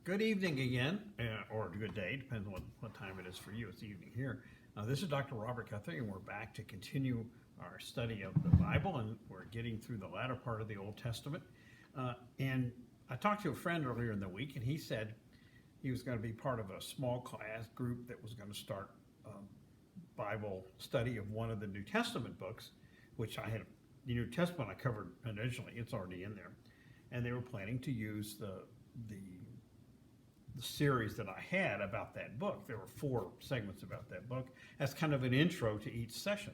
Good evening again, or good day, depends on what time it is for you. It's evening here. This is Dr. Robert Guthrie, and we're back to continue our study of the Bible, and we're getting through the latter part of the Old Testament. And I talked to a friend earlier in the week, and he said he was going to be part of a small class group that was going to start Bible study of one of the New Testament books, which I had, the New Testament I covered initially, it's already in there. And they were planning to use the series that I had about that book. There were 4 segments about that book as kind of an intro to each session.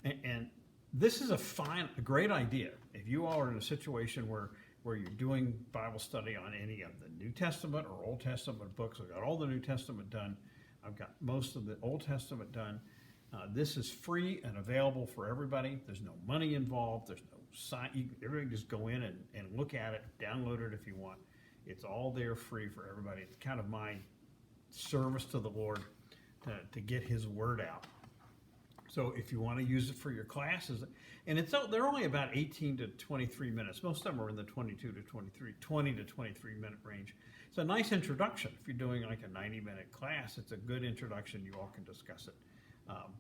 And this is a great idea. If you all are in a situation where you're doing Bible study on any of the New Testament or Old Testament books, I've got all the New Testament done. I've got most of the Old Testament done. This is free and available for everybody. There's no money involved. There's no sign. Everybody just go in and look at it, download it if you want. It's all there free for everybody. It's kind of my service to the Lord to get His word out. So if you want to use it for your classes, and they're only about 18 to 23 minutes. Most of them are in the 20 to 23 minute range. It's a nice introduction. If you're doing like a 90-minute class, it's a good introduction. You all can discuss it.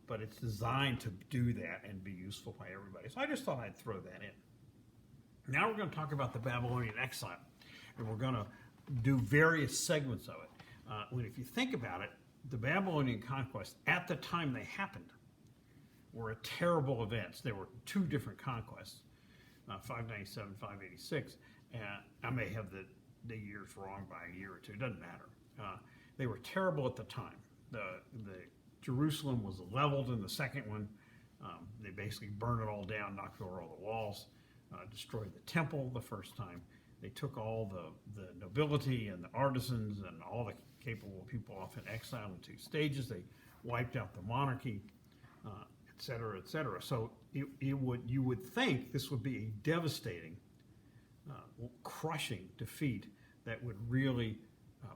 But it's designed to do that and be useful by everybody. So I just thought I'd throw that in. Now we're going to talk about the Babylonian exile. And we're going to do various segments of it. If you think about it, the Babylonian conquest, at the time they happened, were terrible events. There were 2 different conquests, 597, 586. I may have the years wrong by a year or 2. It doesn't matter. They were terrible at the time. The Jerusalem was leveled in the second one. They basically burned it all down, knocked over all the walls, destroyed the temple the first time. They took all the nobility and the artisans and all the capable people off in exile in 2 stages. They wiped out the monarchy, et cetera, et cetera. So you would think this would be a devastating, crushing defeat that would really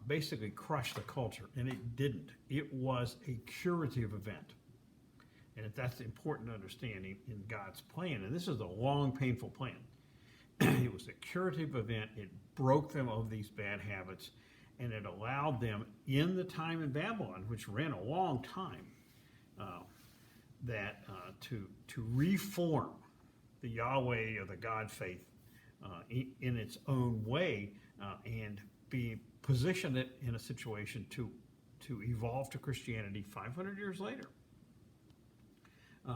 basically crush the culture, and it didn't. It was a curative event. And that's important to understand in God's plan. And this is a long, painful plan. It was a curative event. It broke them of these bad habits, and it allowed them, in the time in Babylon, which ran a long time, to reform the Yahweh or the God faith in its own way, and position it in a situation to evolve to Christianity 500 years later.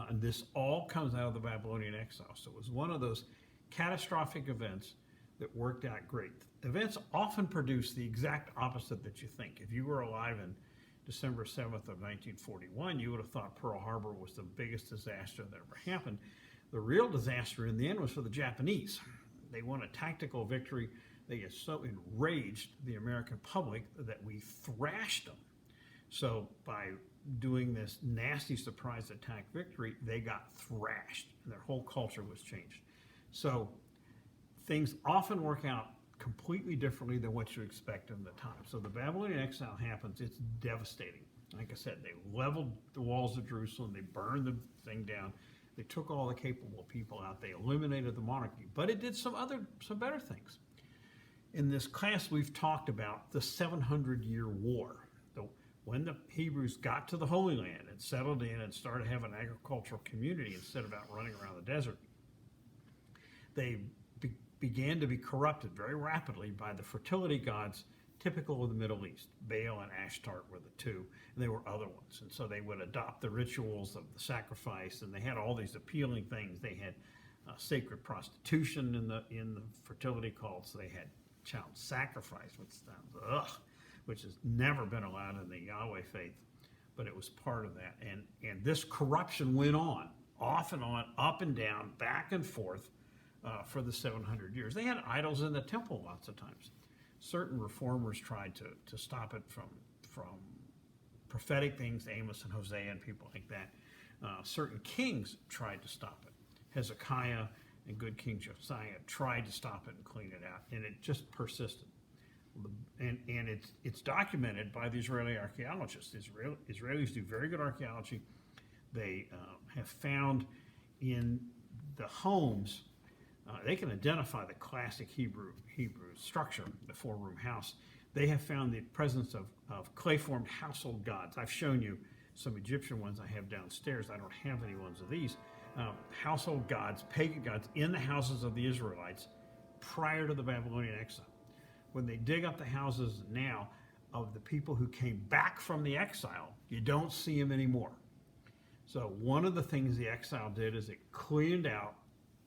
And this all comes out of the Babylonian exile. So it was one of those catastrophic events that worked out great. Events often produce the exact opposite that you think. If you were alive in December 7th of 1941, you would have thought Pearl Harbor was the biggest disaster that ever happened. The real disaster in the end was for the Japanese. They won a tactical victory. They get so enraged, the American public, that we thrashed them. So by doing this nasty surprise attack victory, they got thrashed, and their whole culture was changed. So things often work out completely differently than what you expect in the time. So the Babylonian exile happens. It's devastating. Like I said, they leveled the walls of Jerusalem. They burned the thing down. They took all the capable people out. They eliminated the monarchy. But it did some better things. In this class, we've talked about the 700-year war. When the Hebrews got to the Holy Land and settled in and started having an agricultural community instead of out running around the desert, they began to be corrupted very rapidly by the fertility gods typical of the Middle East. Baal and Ashtart were the 2, and there were other ones. And so they would adopt the rituals of the sacrifice, and they had all these appealing things. They had sacred prostitution in the fertility cults. They had child sacrifice, which has never been allowed in the Yahweh faith, but it was part of that. And this corruption went on, off and on, up and down, back and forth, for the 700 years. They had idols in the temple lots of times. Certain reformers tried to stop it from prophetic things, Amos and Hosea and people like that. Certain kings tried to stop it. Hezekiah and good King Josiah tried to stop it and clean it out, and it just persisted. And it's documented by the Israeli archaeologists. Israelis do very good archaeology. They have found in the homes they can identify the classic Hebrew structure, the 4-room house. They have found the presence of clay-formed household gods. I've shown you some Egyptian ones I have downstairs. I don't have any ones of these. Household gods, pagan gods, in the houses of the Israelites prior to the Babylonian exile. When they dig up the houses now of the people who came back from the exile, you don't see them anymore. So one of the things the exile did is it cleaned out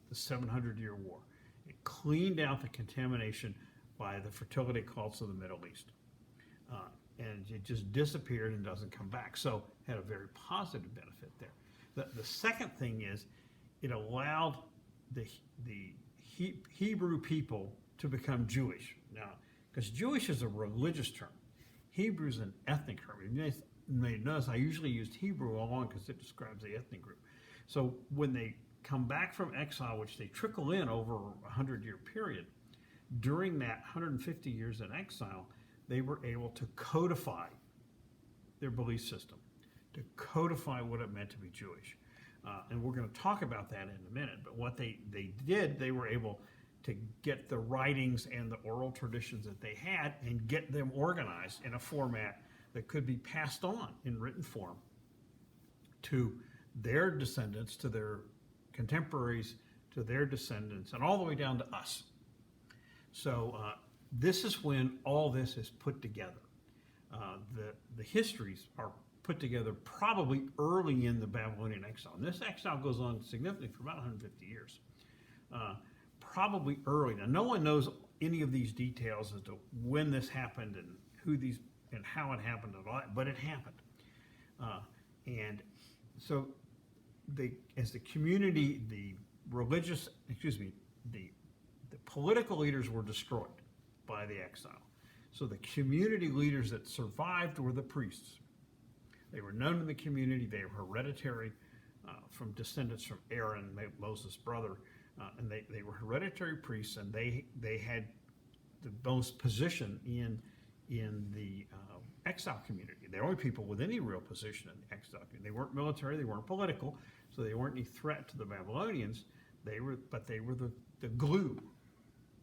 the 700-year war. It cleaned out the contamination by the fertility cults of the Middle East. And it just disappeared and doesn't come back. So had a very positive benefit there. The second thing is it allowed the Hebrew people to become Jewish. Now, because Jewish is a religious term. Hebrew is an ethnic term. You may notice I usually used Hebrew all along because it describes the ethnic group. So when they come back from exile, which they trickle in over a 100-year period, during that 150 years in exile, they were able to codify their belief system, to codify what it meant to be Jewish. And we're going to talk about that in a minute. But what they did, they were able to get the writings and the oral traditions that they had and get them organized in a format that could be passed on in written form to their descendants, to their contemporaries, to their descendants, and all the way down to us. So this is when all this is put together. The histories are put together probably early in the Babylonian exile. And this exile goes on significantly for about 150 years. Probably early. Now, no one knows any of these details as to when this happened and who these and how it happened and all that, but it happened. And so as the community, the political leaders were destroyed by the exile. So the community leaders that survived were the priests. They were known in the community. They were hereditary from descendants from Aaron, Moses' brother, and they were hereditary priests, and they had the most position in the exile community. They were only people with any real position in the exile community. They weren't military, they weren't political, so they weren't any threat to the Babylonians. They were the glue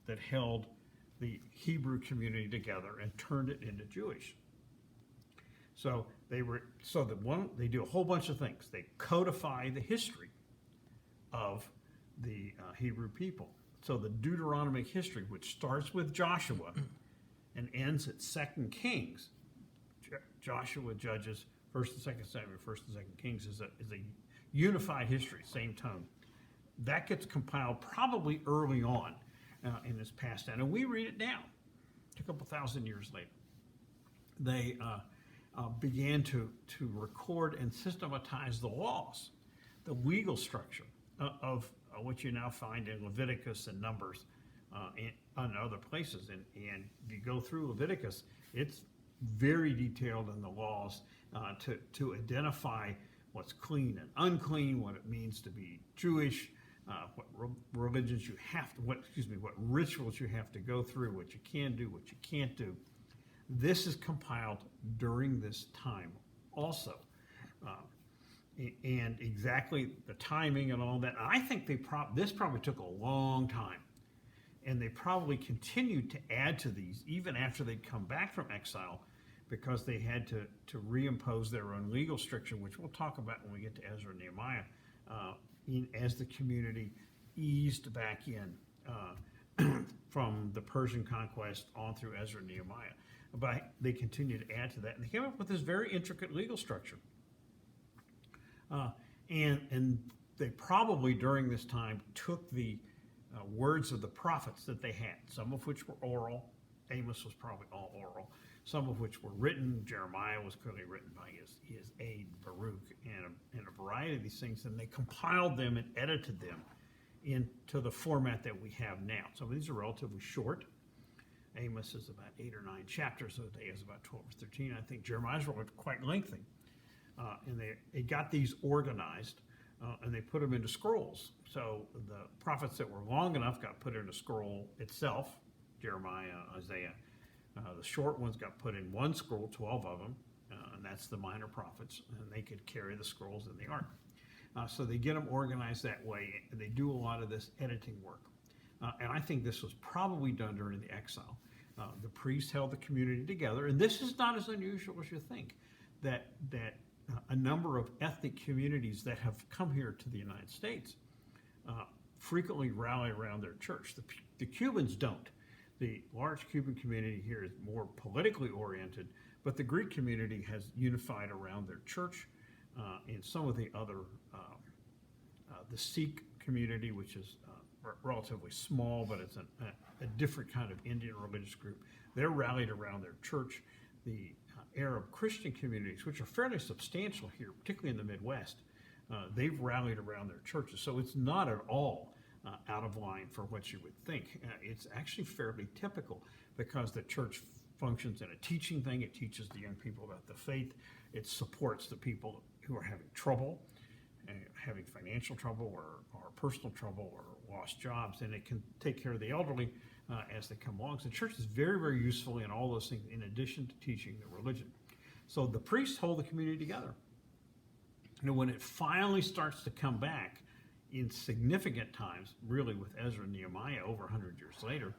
that held the Hebrew community together and turned it into Jewish. So they do a whole bunch of things. They codify the history of the Hebrew people. So the Deuteronomic history, which starts with Joshua and ends at 2 Kings, Joshua, Judges, 1st and 2nd Samuel, 1st and 2nd Kings is a unified history, same tone. That gets compiled probably early on in this past down, and we read it now, a couple thousand years later. They began to record and systematize the laws, the legal structure of what you now find in Leviticus and Numbers and other places. And if you go through Leviticus, it's very detailed in the laws to identify what's clean and unclean, what it means to be Jewish, what religions you have to, what rituals you have to go through, what you can do, what you can't do. This is compiled during this time also. And exactly the timing and all that. I think this probably took a long time. And they probably continued to add to these even after they'd come back from exile, because they had to reimpose their own legal stricture, which we'll talk about when we get to Ezra and Nehemiah, as the community eased back in from the Persian conquest on through Ezra and Nehemiah. But they continued to add to that, and they came up with this very intricate legal structure. And they probably during this time took the words of the prophets that they had, some of which were oral. Amos was probably all oral. Some of which were written. Jeremiah was clearly written by his aide Baruch, and a variety of these things. And they compiled them and edited them into the format that we have now. Some of these are relatively short. Amos is about 8 or 9 chapters. Hosea is about 12 or 13. I think Jeremiah's quite lengthy. And they got these organized, and they put them into scrolls. So the prophets that were long enough got put in a scroll itself, Jeremiah, Isaiah. The short ones got put in one scroll, 12 of them, and that's the minor prophets, and they could carry the scrolls in the ark. So they get them organized that way, and they do a lot of this editing work. And I think this was probably done during the exile. The priests held the community together, and this is not as unusual as you think, that a number of ethnic communities that have come here to the United States frequently rally around their church. The Cubans don't. The large Cuban community here is more politically oriented, but the Greek community has unified around their church, and some of the other, the Sikh community, which is relatively small, but it's a different kind of Indian religious group. They're rallied around their church. The Arab Christian communities, which are fairly substantial here, particularly in the Midwest, they've rallied around their churches. So it's not at all out of line for what you would think. It's actually fairly typical because the church functions in a teaching thing. It teaches the young people about the faith. It supports the people who are having trouble, having financial trouble or personal trouble or lost jobs, and it can take care of the elderly as they come along. So the church is very, very useful in all those things in addition to teaching the religion. So the priests hold the community together. When it finally starts to come back in significant times, really with Ezra and Nehemiah over 100 years later,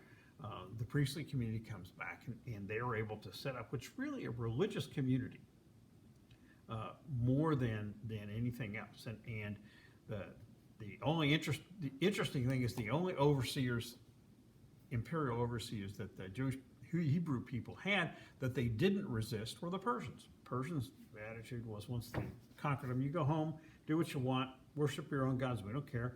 the priestly community comes back and they are able to set up what's really a religious community more than anything else. And the interesting thing is the only overseers, imperial overseers that the Jewish Hebrew people had that they didn't resist were the Persians. Persians' attitude was once they conquered them, you go home, do what you want, worship your own gods, we don't care,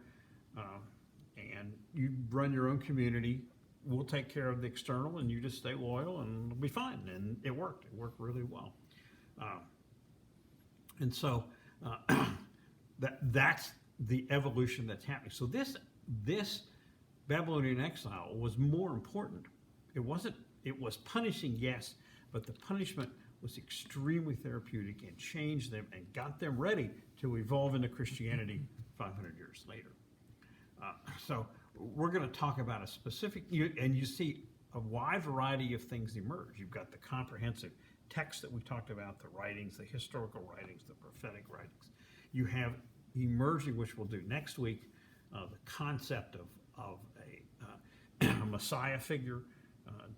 and you run your own community. We'll take care of the external, and you just stay loyal, and it'll be fine. And it worked. It worked really well. And so that's the evolution that's happening. So this Babylonian exile was more important. It was punishing, yes, but the punishment was extremely therapeutic and changed them and got them ready to evolve into Christianity 500 years later. So we're going to talk about a specific, and you see a wide variety of things emerge. You've got the comprehensive text that we talked about, the writings, the historical writings, the prophetic writings. You have emerging, which we'll do next week, the concept of a Messiah figure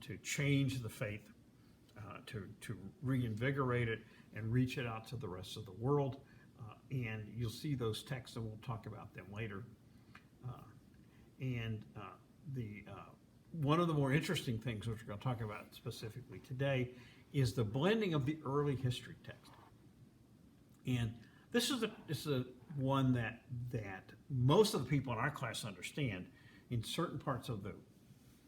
to change the faith, to reinvigorate it and reach it out to the rest of the world. And you'll see those texts, and we'll talk about them later. One of the more interesting things, which we're going to talk about specifically today, is the blending of the early history text. And this is a one that most of the people in our class understand. In certain parts of the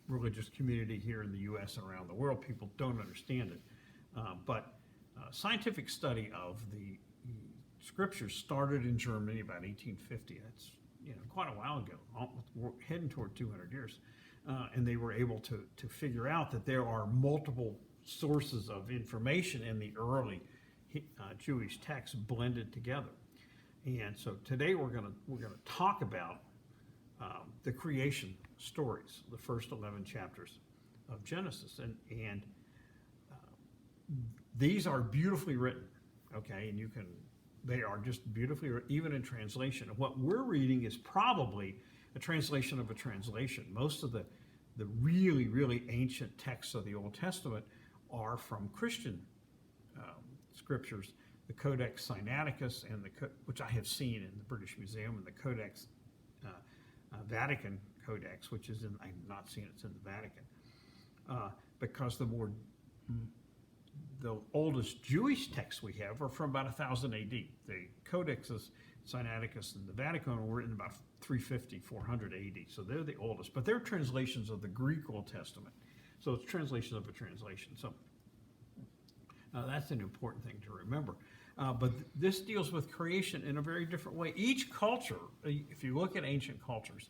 religious community here in the U.S. and around the world, people don't understand it. But scientific study of the scriptures started in Germany about 1850. That's quite a while ago. We're heading toward 200 years. And they were able to figure out that there are multiple sources of information in the early Jewish texts blended together. And so today we're going to talk about the creation stories, the first 11 chapters of Genesis, and these are beautifully written, okay, and they are just beautifully written, even in translation. What we're reading is probably a translation of a translation. Most of the really, really ancient texts of the Old Testament are from Christian scriptures, the Codex Sinaiticus, and which I have seen in the British Museum, and the Codex Vatican Codex, which is I've not seen it's in the Vatican, because the oldest Jewish texts we have are from about 1000 AD. The Codexes Sinaiticus and the Vatican were written about 350, 400 AD, so they're the oldest, but they're translations of the Greek Old Testament. So it's translation of a translation. So that's an important thing to remember. But this deals with creation in a very different way. Each culture, if you look at ancient cultures,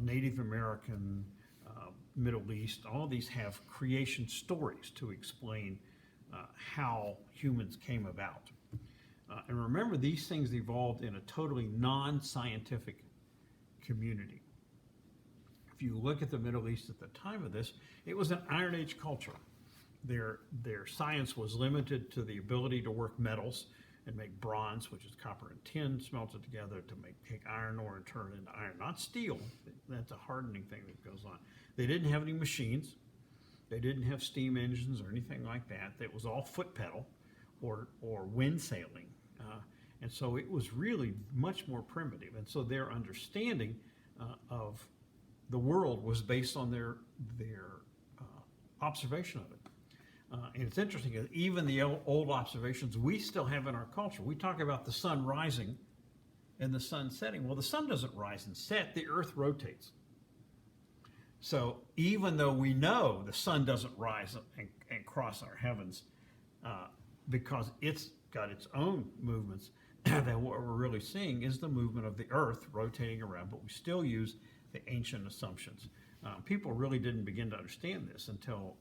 Native American, Middle East, all of these have creation stories to explain how humans came about. And remember, these things evolved in a totally non-scientific community. If you look at the Middle East at the time of this, it was an Iron Age culture. Their science was limited to the ability to work metals and make bronze, which is copper and tin, smelted together to take iron ore and turn it into iron, not steel. That's a hardening thing that goes on. They didn't have any machines. They didn't have steam engines or anything like that. It was all foot pedal or wind sailing. And so it was really much more primitive. And so their understanding of the world was based on their observation of it. And it's interesting, even the old observations we still have in our culture. We talk about the sun rising and the sun setting. Well, the sun doesn't rise and set, the earth rotates. So even though we know the sun doesn't rise and cross our heavens because it's got its own movements, that what we're really seeing is the movement of the earth rotating around, but we still use the ancient assumptions. People really didn't begin to understand this until,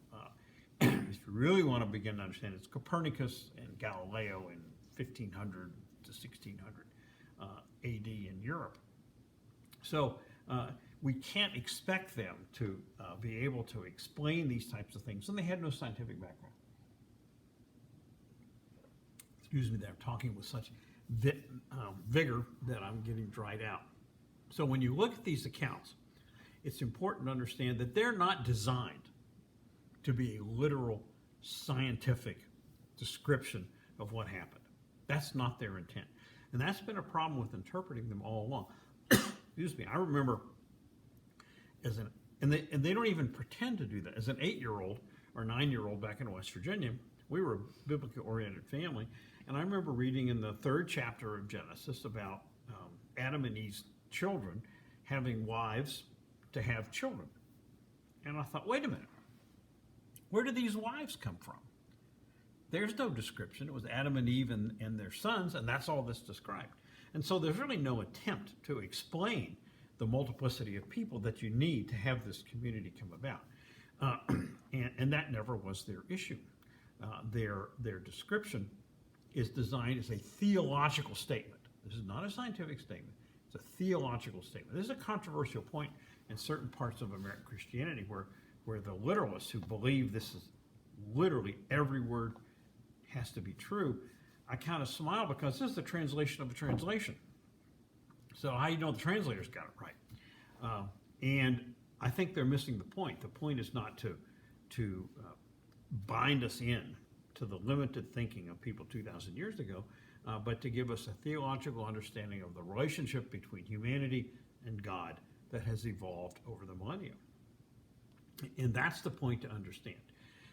if you really want to begin to understand it, it's Copernicus and Galileo in 1500 to 1600 AD in Europe. So we can't expect them to be able to explain these types of things, and they had no scientific background. Excuse me, they're talking with such vigor that I'm getting dried out. So when you look at these accounts, it's important to understand that they're not designed to be a literal scientific description of what happened. That's not their intent. And that's been a problem with interpreting them all along. Excuse me, I remember and they don't even pretend to do that. As an 8-year-old or 9-year-old back in West Virginia, we were a biblically oriented family. And I remember reading in the 3rd chapter of Genesis about Adam and Eve's children having wives to have children. And I thought, wait a minute, where did these wives come from? There's no description. It was Adam and Eve and their sons, and that's all that's described. And so there's really no attempt to explain the multiplicity of people that you need to have this community come about. And that never was their issue. Their description is designed as a theological statement. This is not a scientific statement. It's a theological statement. This is a controversial point in certain parts of American Christianity where the literalists who believe this is literally every word has to be true, I kind of smile because this is the translation of a translation. So how do you know the translators got it right? And I think they're missing the point. The point is not to bind us in to the limited thinking of people 2,000 years ago, but to give us a theological understanding of the relationship between humanity and God that has evolved over the millennium. And that's the point to understand.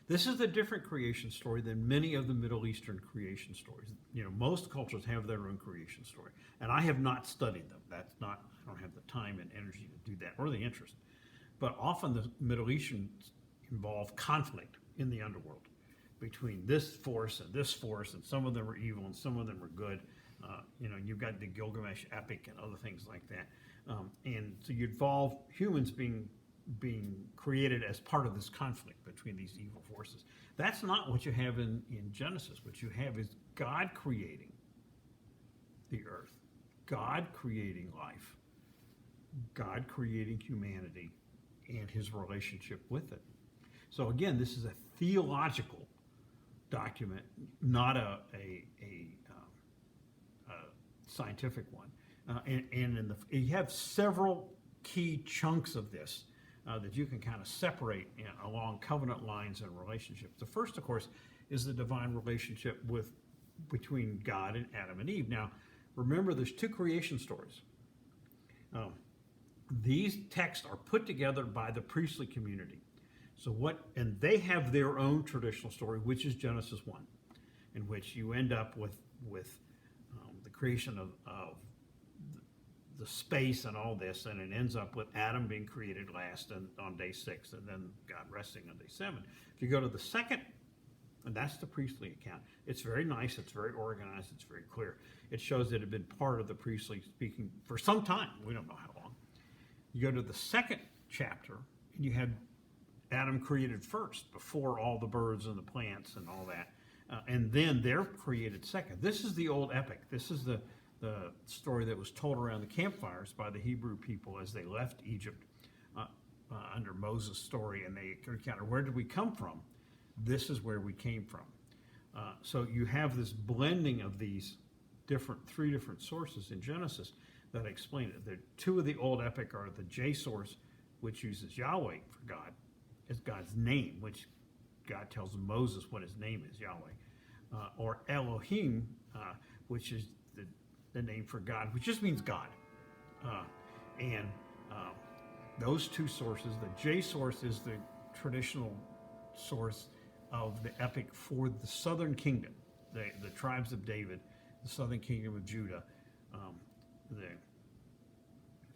This is a different creation story than many of the Middle Eastern creation stories. You know, most cultures have their own creation story, and I have not studied them. I don't have the time and energy to do that, or the interest. But often the Middle Easterns involve conflict in the underworld between this force, and some of them are evil and some of them are good. You've got the Gilgamesh epic and other things like that. And so you involve humans being created as part of this conflict between these evil forces. That's not what you have in Genesis. What you have is God creating the earth, God creating life, God creating humanity and his relationship with it. So again, this is a theological document, not a scientific one. And you have several key chunks of this that you can kind of separate along covenant lines and relationships. The first, of course, is the divine relationship between God and Adam and Eve. Now, remember, there's 2 creation stories. These texts are put together by the priestly community. And they have their own traditional story, which is Genesis 1, in which you end up with the creation of the space and all this, and it ends up with Adam being created last on day 6, and then God resting on day 7. If you go to the second, and that's the priestly account, it's very nice, it's very organized, it's very clear. It shows that it had been part of the priestly speaking for some time. We don't know how long. You go to the second chapter, and you had Adam created first, before all the birds and the plants and all that. And then they're created second. This is the old epic. This is the story that was told around the campfires by the Hebrew people as they left Egypt under Moses' story, and they encountered, where did we come from? This is where we came from. So you have this blending of these 3 different sources in Genesis that explain it. The 2 of the old epic are the J source, which uses Yahweh for God, as God's name, which God tells Moses what his name is, Yahweh, or Elohim, which is the name for God, which just means God. And those two sources, the J source is the traditional source of the epic for the southern kingdom, the tribes of David, the southern kingdom of Judah,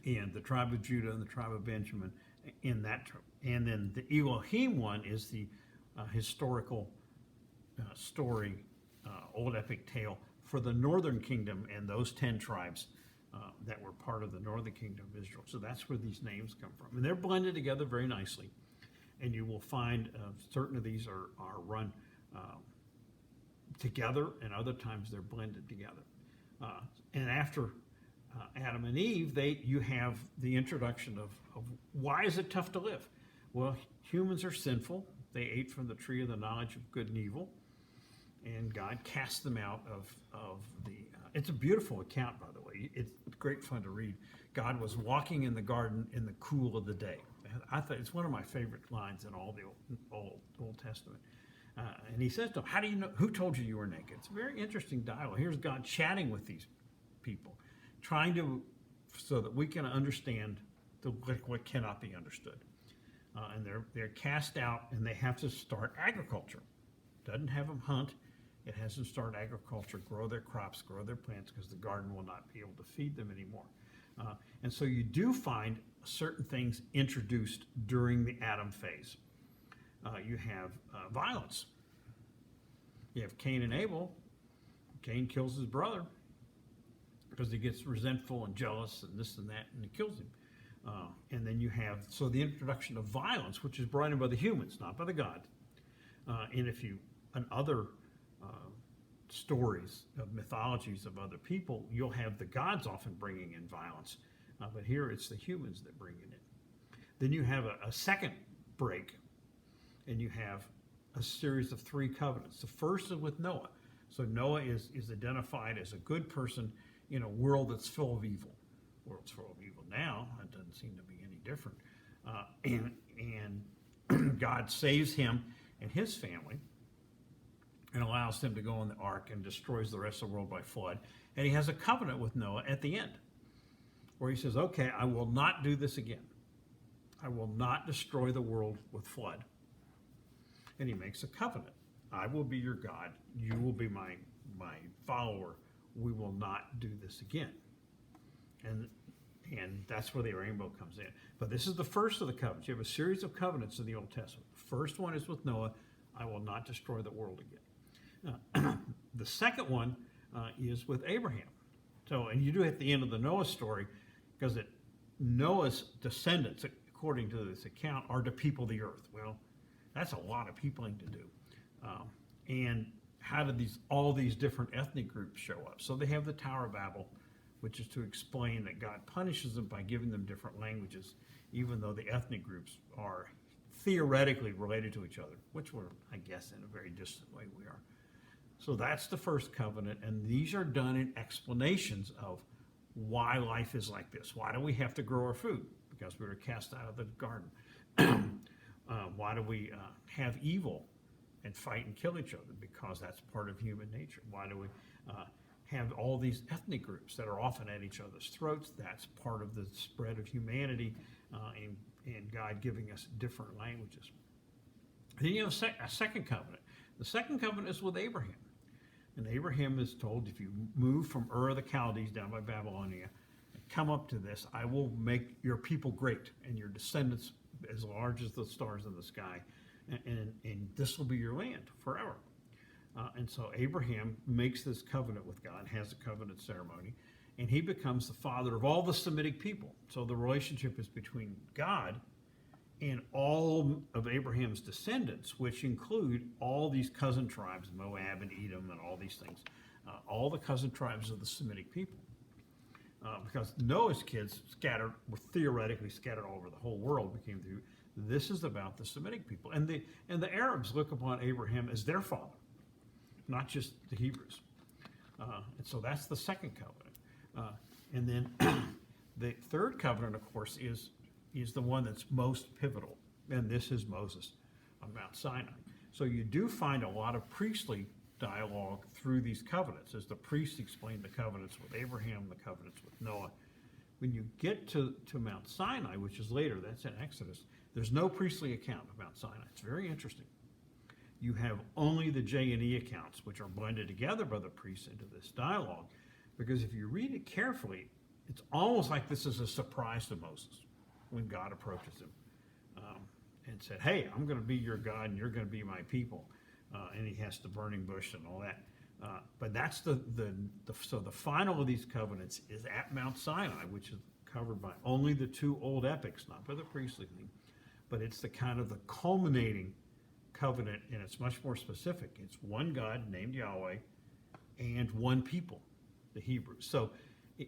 and the tribe of Judah and the tribe of Benjamin in that term. And then the Elohim one is the historical story, old epic tale for the northern kingdom and those 10 tribes that were part of the northern kingdom of Israel. So that's where these names come from. And they're blended together very nicely. And you will find certain of these are run together, and other times they're blended together. And after Adam and Eve, you have the introduction of why is it tough to live? Well, humans are sinful. They ate from the tree of the knowledge of good and evil, and God cast them out of the. It's a beautiful account, by the way. It's great fun to read. God was walking in the garden in the cool of the day. I thought it's one of my favorite lines in all the Old Testament. And he says to them, "How do you know? Who told you were naked?" It's a very interesting dialogue. Here's God chatting with these people, trying to so that we can understand what cannot be understood. And they're cast out, and they have to start agriculture. Doesn't have them hunt. It has them start agriculture, grow their crops, grow their plants, because the garden will not be able to feed them anymore. And so you do find certain things introduced during the Adam phase. You have violence. You have Cain and Abel. Cain kills his brother because he gets resentful and jealous and this and that, and he kills him. And then you have, so the introduction of violence, which is brought in by the humans, not by the God. And other stories of mythologies of other people, you'll have the gods often bringing in violence. But here it's the humans that bring it in. Then you have a second break, and you have a series of 3 covenants. The first is with Noah. So Noah is identified as a good person in a world that's full of evil. The world's full of evil now. It doesn't seem to be any different. And God saves him and his family and allows them to go on the ark and destroys the rest of the world by flood. And he has a covenant with Noah at the end where he says, okay, I will not do this again. I will not destroy the world with flood. And he makes a covenant. I will be your God. You will be my follower. We will not do this again. And that's where the rainbow comes in. But this is the first of the covenants. You have a series of covenants in the Old Testament. The first one is with Noah. I will not destroy the world again. The second one is with Abraham. So, and you do at the end of the Noah story, because Noah's descendants, according to this account, are to people the earth. Well, that's a lot of peopling to do. And how did all these different ethnic groups show up? So they have the Tower of Babel, which is to explain that God punishes them by giving them different languages, even though the ethnic groups are theoretically related to each other, which we're, I guess, in a very distant way we are. So that's the first covenant, and these are done in explanations of why life is like this. Why do we have to grow our food? Because we were cast out of the garden. Why do we have evil and fight and kill each other? Because that's part of human nature. Why do we have all these ethnic groups that are often at each other's throats? That's part of the spread of humanity and God giving us different languages. Then you have a second covenant. The second covenant is with Abraham. And Abraham is told, if you move from Ur of the Chaldees down by Babylonia, and come up to this, I will make your people great and your descendants as large as the stars in the sky. And this will be your land forever. And so Abraham makes this covenant with God, has a covenant ceremony, and he becomes the father of all the Semitic people. So the relationship is between God and all of Abraham's descendants, which include all these cousin tribes, Moab and Edom and all these things, all the cousin tribes of the Semitic people. Because Noah's kids were theoretically scattered all over the whole world, became through. This is about the Semitic people. And the Arabs look upon Abraham as their father, not just the Hebrews. And so that's the second covenant. And then the third covenant, of course, is the one that's most pivotal. And this is Moses on Mount Sinai. So you do find a lot of priestly dialogue through these covenants, as the priests explain the covenants with Abraham, the covenants with Noah. When you get to Mount Sinai, which is later, that's in Exodus, there's no priestly account of Mount Sinai. It's very interesting. You have only the J&E accounts, which are blended together by the priests into this dialogue, because if you read it carefully, it's almost like this is a surprise to Moses when God approaches him and said, hey, I'm going to be your God and you're going to be my people. And he has the burning bush and all that. But that's so the final of these covenants is at Mount Sinai, which is covered by only the two old epics, not by the priestly thing, but it's the kind of the culminating covenant, and it's much more specific. It's one God named Yahweh and one people, the Hebrews. So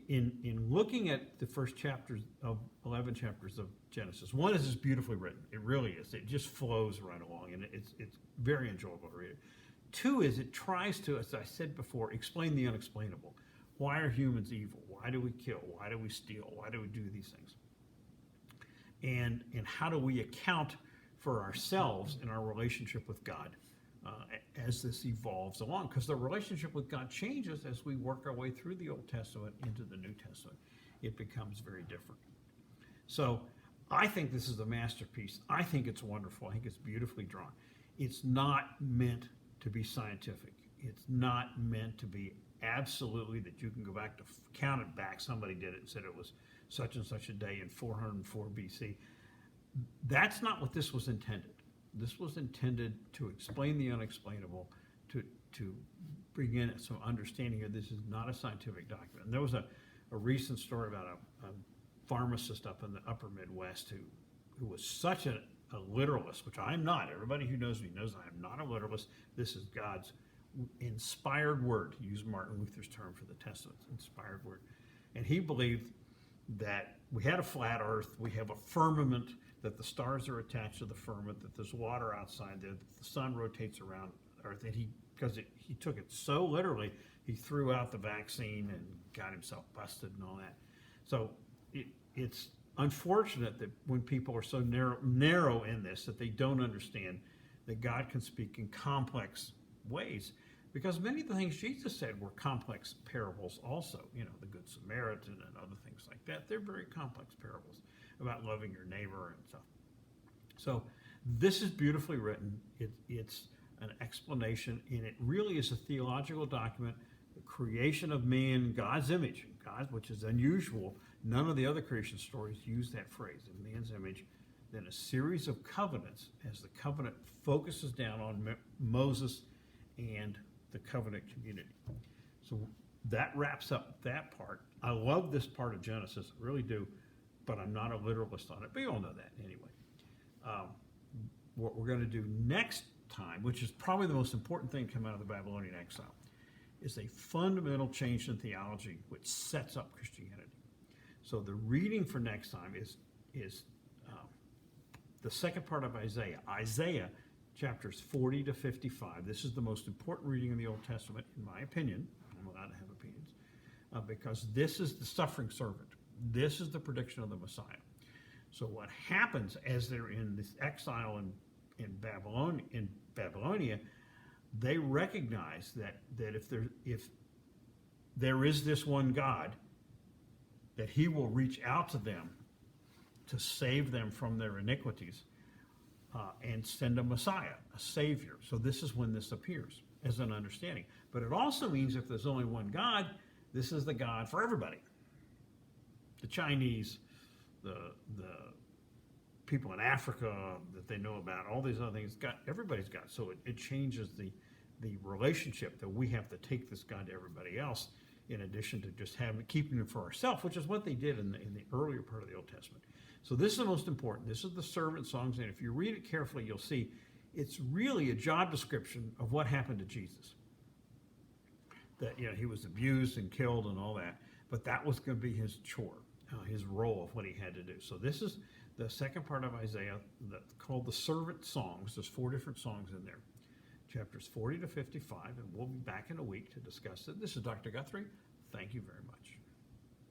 in looking at the first chapters of 11 chapters of Genesis, one is just beautifully written. It really is. It just flows right along, and it's very enjoyable to read it. Two is it tries to, as I said before, explain the unexplainable. Why are humans evil? Why do we kill? Why do we steal? Why do we do these things? And how do we account for ourselves in our relationship with God as this evolves along? Because the relationship with God changes as we work our way through the Old Testament into the New Testament. It becomes very different. So I think this is a masterpiece. I think it's wonderful. I think it's beautifully drawn. It's not meant to be scientific. It's not meant to be absolutely that you can go back to count it back. Somebody did it and said it was such and such a day in 404 BC. That's not what this was intended. This was intended to explain the unexplainable, to bring in some understanding here. This is not a scientific document. And there was a recent story about a pharmacist up in the upper Midwest who was such a literalist, which I'm not. Everybody who knows me knows I am not a literalist. This is God's inspired word, to use Martin Luther's term for the Testament, inspired word. And he believed that we had a flat earth, we have a firmament, that the stars are attached to the firmament, that there's water outside there, that the sun rotates around earth. And he took it so literally, he threw out the vaccine and got himself busted and all that. So it's unfortunate that when people are so narrow in this, that they don't understand that God can speak in complex ways, because many of the things Jesus said were complex parables also. The Good Samaritan and other things like that. They're very complex parables about loving your neighbor and stuff. So this is beautifully written. It's an explanation, and it really is a theological document, the creation of man, God's image, God, which is unusual. None of the other creation stories use that phrase, in man's image. Then a series of covenants, as the covenant focuses down on Moses and the covenant community. So that wraps up that part. I love this part of Genesis, I really do, but I'm not a literalist on it. But you all know that anyway. What we're going to do next time, which is probably the most important thing to come out of the Babylonian exile, is a fundamental change in theology which sets up Christianity. So the reading for next time is the second part of Isaiah. Isaiah chapters 40 to 55. This is the most important reading in the Old Testament, in my opinion. I'm allowed to have opinions. Because this is the suffering servant. This is the prediction of the Messiah. So what happens as they're in this exile in Babylonia, they recognize that if there is this one God, that he will reach out to them to save them from their iniquities and send a Messiah, a Savior. So this is when this appears as an understanding. But it also means if there's only one God, this is the God for everybody. The Chinese, the people in Africa that they know about, all these other things, everybody's God. So it changes the relationship that we have to take this God to everybody else, in addition to just keeping it for ourselves, which is what they did in the earlier part of the Old Testament. So this is the most important. This is the servant songs, and if you read it carefully, you'll see it's really a job description of what happened to Jesus. That he was abused and killed and all that, but that was going to be his chore, his role of what he had to do. So this is the second part of Isaiah called the servant songs. There's 4 different songs in there, chapters 40 to 55, and we'll be back in a week to discuss it. This is Dr. Guthrie. Thank you very much.